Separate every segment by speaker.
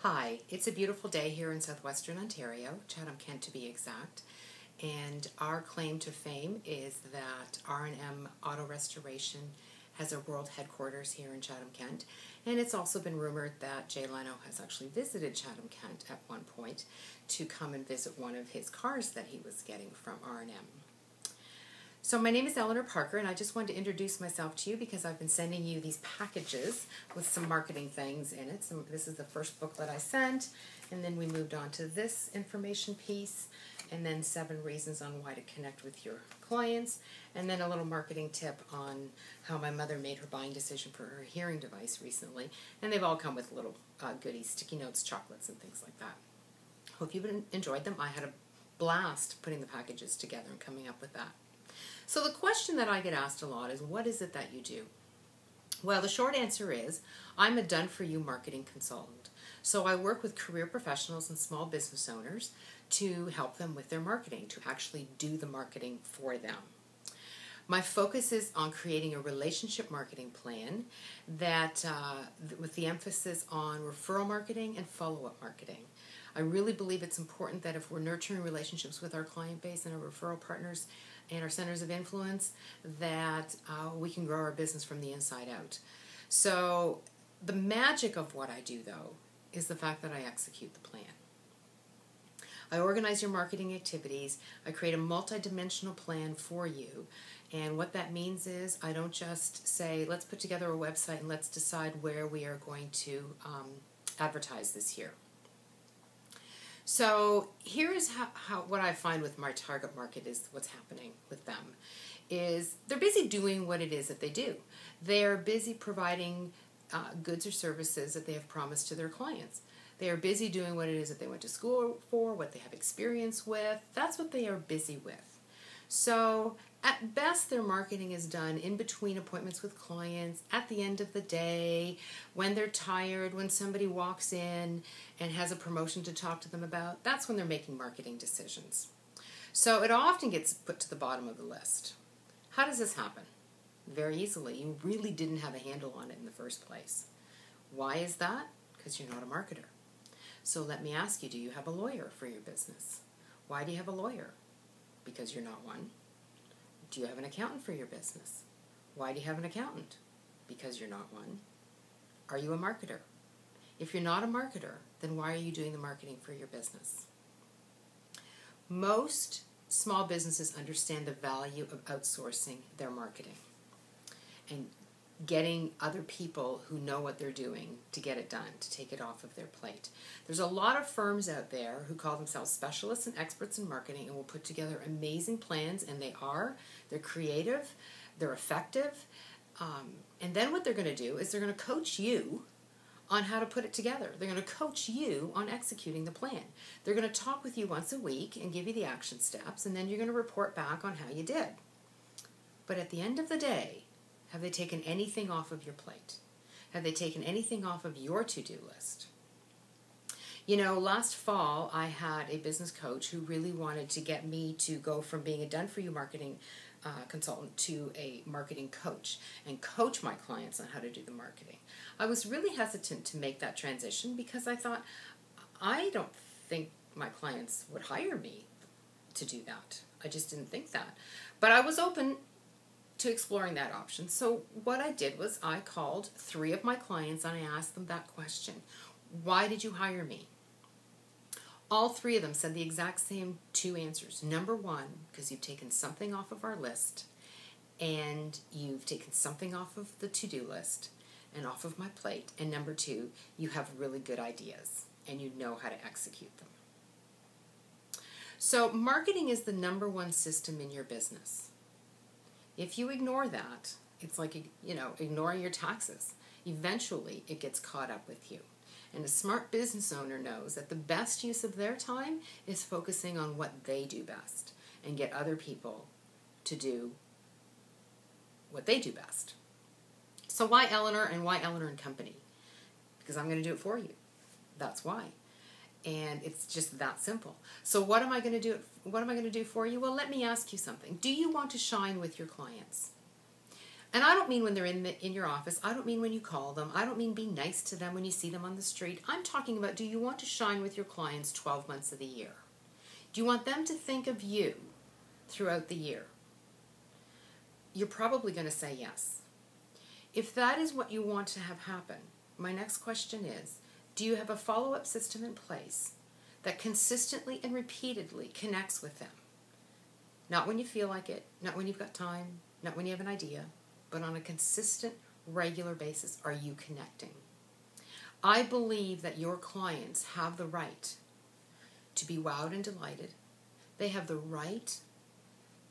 Speaker 1: Hi, it's a beautiful day here in southwestern Ontario, Chatham-Kent to be exact, and our claim to fame is that R&M Auto Restoration has a world headquarters here in Chatham-Kent, and it's also been rumored that Jay Leno has actually visited Chatham-Kent at one point to come and visit one of his cars that he was getting from R&M. So my name is Eleanor Parker, and I just wanted to introduce myself to you because I've been sending you these packages with some marketing things in it. So this is the first booklet I sent, and then we moved on to this information piece, and then 7 reasons on why to connect with your clients, and then a little marketing tip on how my mother made her buying decision for her hearing device recently. And they've all come with little goodies, sticky notes, chocolates, and things like that. Hope you've enjoyed them. I had a blast putting the packages together and coming up with that. So the question that I get asked a lot is, what is it that you do? Well, the short answer is, I'm a done-for-you marketing consultant. So I work with career professionals and small business owners to help them with their marketing, to actually do the marketing for them. My focus is on creating a relationship marketing plan that, with the emphasis on referral marketing and follow-up marketing. I really believe it's important that if we're nurturing relationships with our client base and our referral partners and our centers of influence, that we can grow our business from the inside out. So the magic of what I do, though, is the fact that I execute the plan. I organize your marketing activities. I create a multi-dimensional plan for you. And what that means is I don't just say, let's put together a website and let's decide where we are going to advertise this year. So here is how what I find with my target market is what's happening with them is they're busy doing what it is that they do. They're busy providing goods or services that they have promised to their clients. They are busy doing what it is that they went to school for, what they have experience with. That's what they are busy with. So at best, their marketing is done in between appointments with clients, at the end of the day, when they're tired, when somebody walks in and has a promotion to talk to them about. That's when they're making marketing decisions. So it often gets put to the bottom of the list. How does this happen? Very easily. You really didn't have a handle on it in the first place. Why is that? Because you're not a marketer. So let me ask you, do you have a lawyer for your business? Why do you have a lawyer? Because you're not one. Do you have an accountant for your business? Why do you have an accountant? Because you're not one. Are you a marketer? If you're not a marketer, then why are you doing the marketing for your business? Most small businesses understand the value of outsourcing their marketing and getting other people who know what they're doing to get it done, to take it off of their plate. There's a lot of firms out there who call themselves specialists and experts in marketing and will put together amazing plans, and they're creative, they're effective, and then what they're going to do is they're going to coach you on how to put it together. They're going to coach you on executing the plan. They're going to talk with you once a week and give you the action steps, and then you're going to report back on how you did. But at the end of the day, have they taken anything off of your plate? Have they taken anything off of your to-do list? You know, last fall I had a business coach who really wanted to get me to go from being a done-for-you marketing consultant to a marketing coach and coach my clients on how to do the marketing. I was really hesitant to make that transition because I thought, I don't think my clients would hire me to do that. I just didn't think that. But I was open to exploring that option. So what I did was I called 3 of my clients and I asked them that question. Why did you hire me? All 3 of them said the exact same 2 answers. Number 1, because you've taken something off of our list and you've taken something off of the to-do list and off of my plate. And number 2, you have really good ideas and you know how to execute them. So marketing is the number 1 system in your business. If you ignore that, it's like, ignoring your taxes. Eventually, it gets caught up with you. And a smart business owner knows that the best use of their time is focusing on what they do best and get other people to do what they do best. So why Eleanor and why Eleanor and Company? Because I'm going to do it for you. That's why. And it's just that simple. So what am I going to do? What am I going to do for you? Well, let me ask you something. Do you want to shine with your clients? And I don't mean when they're in your office. I don't mean when you call them. I don't mean be nice to them when you see them on the street. I'm talking about, do you want to shine with your clients 12 months of the year? Do you want them to think of you throughout the year? You're probably going to say yes. If that is what you want to have happen, my next question is, do you have a follow-up system in place that consistently and repeatedly connects with them? Not when you feel like it, not when you've got time, not when you have an idea, but on a consistent, regular basis, are you connecting? I believe that your clients have the right to be wowed and delighted. They have the right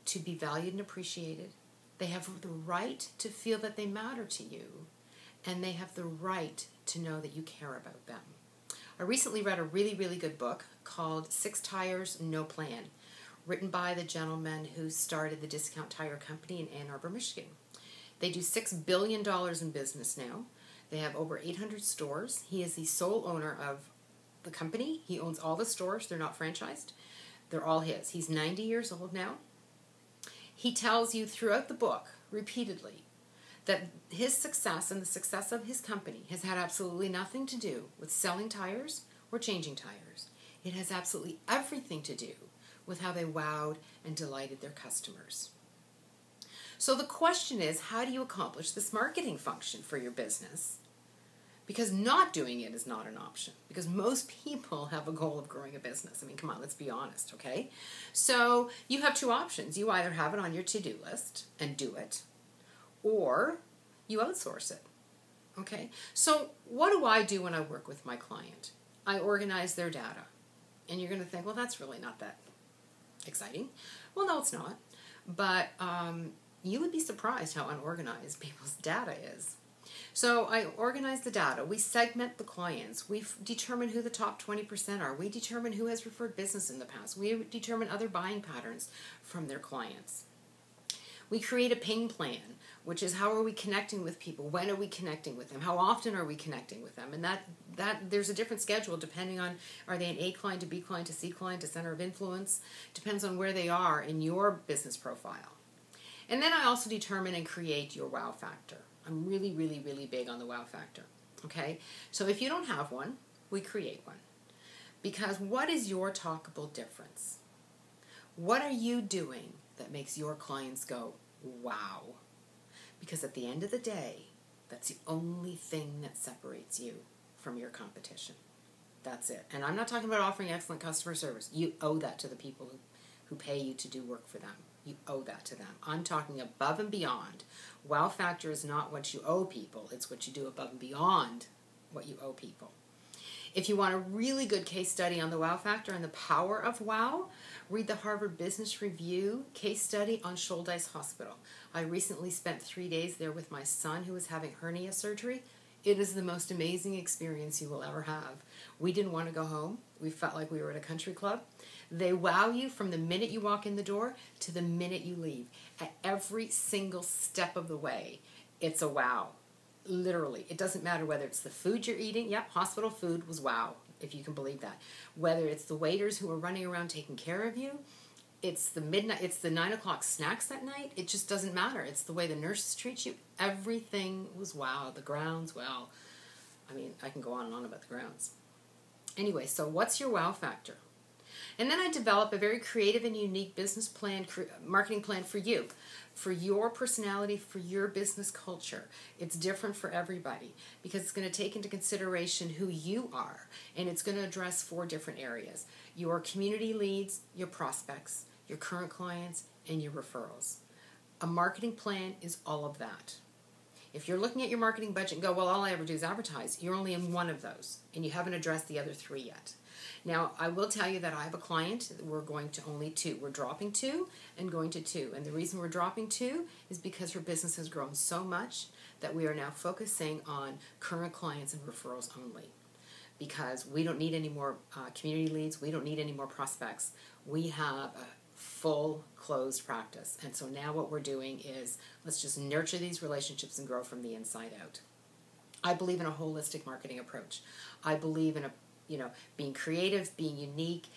Speaker 1: to be valued and appreciated. They have the right to feel that they matter to you. And they have the right to know that you care about them. I recently read a really, really good book called Six Tires, No Plan, written by the gentleman who started the Discount Tire Company in Ann Arbor, Michigan. They do $6 billion in business now. They have over 800 stores. He is the sole owner of the company. He owns all the stores. They're not franchised. They're all his. He's 90 years old now. He tells you throughout the book, repeatedly, that his success and the success of his company has had absolutely nothing to do with selling tires or changing tires. It has absolutely everything to do with how they wowed and delighted their customers. So the question is, how do you accomplish this marketing function for your business? Because not doing it is not an option. Because most people have a goal of growing a business. I mean, come on, let's be honest, okay? So you have two options. You either have it on your to-do list and do it, or you outsource it, okay? So what do I do when I work with my client? I organize their data. And you're going to think, well, that's really not that exciting. Well, no, it's not. But you would be surprised how unorganized people's data is. So I organize the data. We segment the clients. We determine who the top 20% are. We determine who has referred business in the past. We determine other buying patterns from their clients. We create a ping plan, which is how are we connecting with people? When are we connecting with them? How often are we connecting with them? And that there's a different schedule depending on, are they an A client, a B client, a C client, a center of influence? Depends on where they are in your business profile. And then I also determine and create your wow factor. I'm really, really, really big on the wow factor. Okay? So if you don't have one, we create one. Because what is your talkable difference? What are you doing that makes your clients go, wow? Because at the end of the day, that's the only thing that separates you from your competition. That's it. And I'm not talking about offering excellent customer service. You owe that to the people who pay you to do work for them. You owe that to them. I'm talking above and beyond. Wow factor is not what you owe people. It's what you do above and beyond what you owe people. If you want a really good case study on the wow factor and the power of wow, read the Harvard Business Review case study on Shouldice Hospital. I recently spent 3 days there with my son who was having hernia surgery. It is the most amazing experience you will ever have. We didn't want to go home. We felt like we were at a country club. They wow you from the minute you walk in the door to the minute you leave. At every single step of the way, it's a wow. Literally. It doesn't matter whether it's the food you're eating. Yep, hospital food was wow, if you can believe that. Whether it's the waiters who are running around taking care of you, it's the 9 o'clock snacks at night. It just doesn't matter. It's the way the nurses treat you. Everything was wow. The grounds, well, I mean, I can go on and on about the grounds. Anyway, so what's your wow factor? And then I develop a very creative and unique business plan, marketing plan for you, for your personality, for your business culture. It's different for everybody because it's going to take into consideration who you are, and it's going to address 4 different areas: your community leads, your prospects, your current clients, and your referrals. A marketing plan is all of that. If you're looking at your marketing budget and go, well, all I ever do is advertise, you're only in one of those, and you haven't addressed the other 3 yet. Now, I will tell you that I have a client, we're going to only 2. We're dropping 2 and going to 2. And the reason we're dropping 2 is because her business has grown so much that we are now focusing on current clients and referrals only. Because we don't need any more community leads, we don't need any more prospects. We have a full closed practice. And so now what we're doing is let's just nurture these relationships and grow from the inside out. I believe in a holistic marketing approach. I believe in being creative, being unique,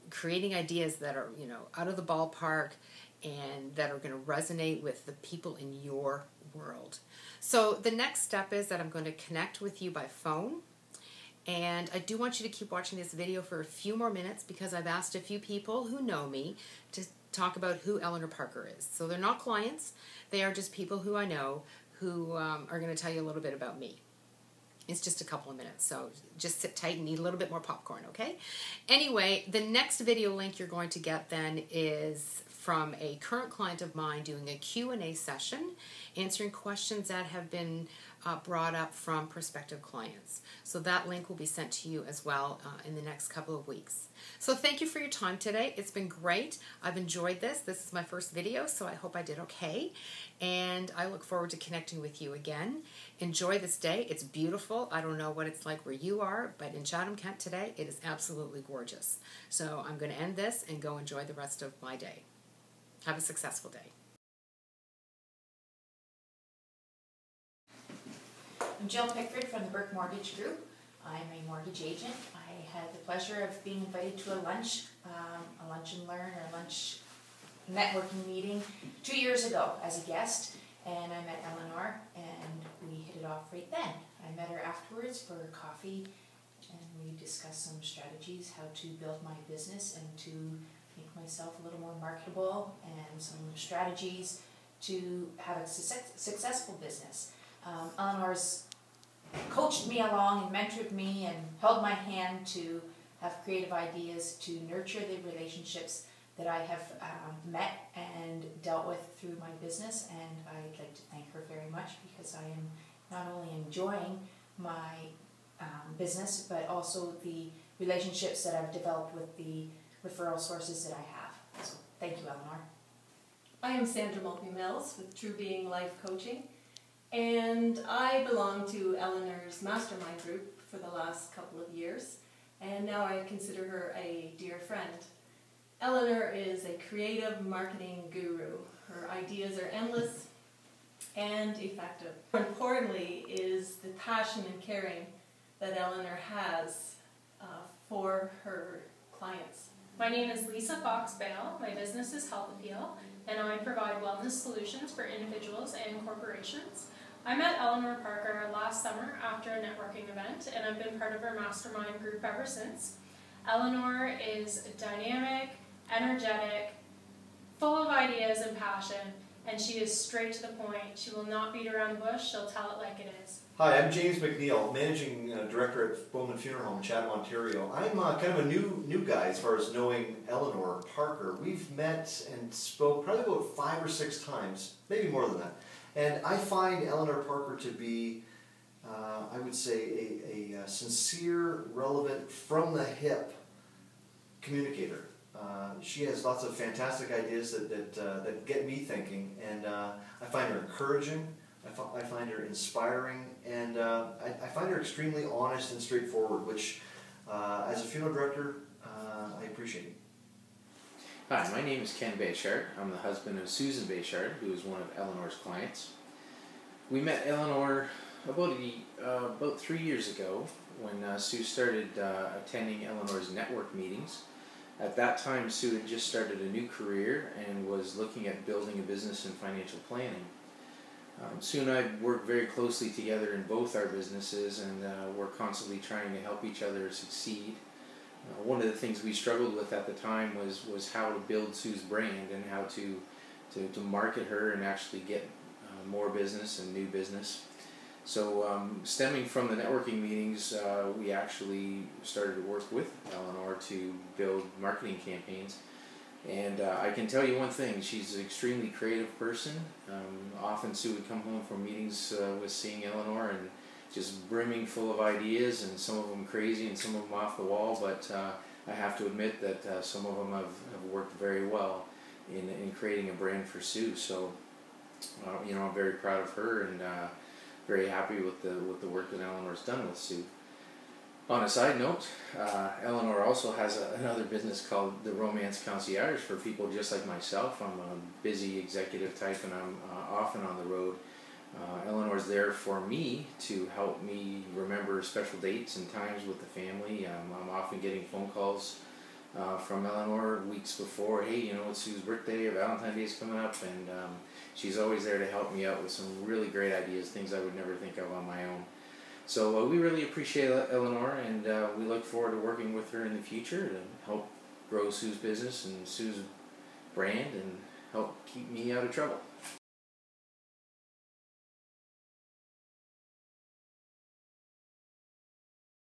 Speaker 1: creating ideas that are, out of the ballpark, and that are going to resonate with the people in your world. So the next step is that I'm going to connect with you by phone. And I do want you to keep watching this video for a few more minutes because I've asked a few people who know me to talk about who Eleanor Parker is. So they're not clients. They are just people who I know who are going to tell you a little bit about me. It's just a couple of minutes, so just sit tight and eat a little bit more popcorn, okay? Anyway, the next video link you're going to get then is from a current client of mine doing a Q&A session, answering questions that have been brought up from prospective clients. So that link will be sent to you as well in the next couple of weeks. So thank you for your time today. It's been great. I've enjoyed this. This is my first video, so I hope I did okay. And I look forward to connecting with you again. Enjoy this day. It's beautiful. I don't know what it's like where you are, but in Chatham, Kent today, it is absolutely gorgeous. So I'm going to end this and go enjoy the rest of my day. Have a successful day.
Speaker 2: I'm Jill Pickford from the Burke Mortgage Group. I'm a mortgage agent. I had the pleasure of being invited to a lunch and learn or lunch networking meeting 2 years ago as a guest, and I met Eleanor and we hit it off right then. I met her afterwards for coffee and we discussed some strategies, how to build my business and to make myself a little more marketable, and some strategies to have a successful business. Eleanor's coached me along and mentored me and held my hand to have creative ideas to nurture the relationships that I have met and dealt with through my business, and I'd like to thank her very much because I am not only enjoying my business but also the relationships that I've developed with the referral sources that I have. So thank you, Eleanor.
Speaker 3: I am Sandra Mulkey-Mills with True Being Life Coaching, and I belong to Eleanor's mastermind group for the last couple of years, and now I consider her a dear friend. Eleanor is a creative marketing guru. Her ideas are endless and effective. More importantly is the passion and caring that Eleanor has for her clients.
Speaker 4: My name is Lisa Fox-Bale. My business is Health Appeal, and I provide wellness solutions for individuals and corporations. I met Eleanor Parker last summer after a networking event, and I've been part of her mastermind group ever since. Eleanor is dynamic, energetic, full of ideas and passion, and she is straight to the point. She will not beat around the bush. She'll tell it like it is.
Speaker 5: Hi, I'm James McNeil, Managing Director at Bowman Funeral Home in Chatham, Ontario. I'm kind of a new guy as far as knowing Eleanor Parker. We've met and spoke probably about 5 or 6 times, maybe more than that. And I find Eleanor Parker to be, I would say, a sincere, relevant, from the hip communicator. She has lots of fantastic ideas that get me thinking, and I find her encouraging. I find her inspiring, and I find her extremely honest and straightforward, which, as a funeral director, I appreciate.
Speaker 6: Hi, my name is Ken Bayshard. I'm the husband of Susan Bayshard, who is one of Eleanor's clients. We met Eleanor about 3 years ago when Sue started attending Eleanor's network meetings. At that time, Sue had just started a new career and was looking at building a business and financial planning. Sue and I work very closely together in both our businesses, and we're constantly trying to help each other succeed. One of the things we struggled with at the time was how to build Sue's brand and how to market her and actually get more business and new business. So stemming from the networking meetings, we actually started to work with Eleanor to build marketing campaigns. And I can tell you one thing, she's an extremely creative person. Often Sue would come home from meetings with seeing Eleanor and just brimming full of ideas, and some of them crazy and some of them off the wall, but I have to admit that some of them have worked very well in creating a brand for Sue. So I'm very proud of her, and very happy with the work that Eleanor's done with Sue. On a side note, Eleanor also has another business called the Romance Concierge for people just like myself. I'm a busy executive type, and I'm often on the road. Eleanor's there for me to help me remember special dates and times with the family. I'm often getting phone calls from Eleanor weeks before. Hey, you know, it's Sue's birthday or Valentine's Day is coming up, and she's always there to help me out with some really great ideas, things I would never think of on my own. So we really appreciate Eleanor, and we look forward to working with her in the future to help grow Sue's business and Sue's brand and help keep me out of trouble.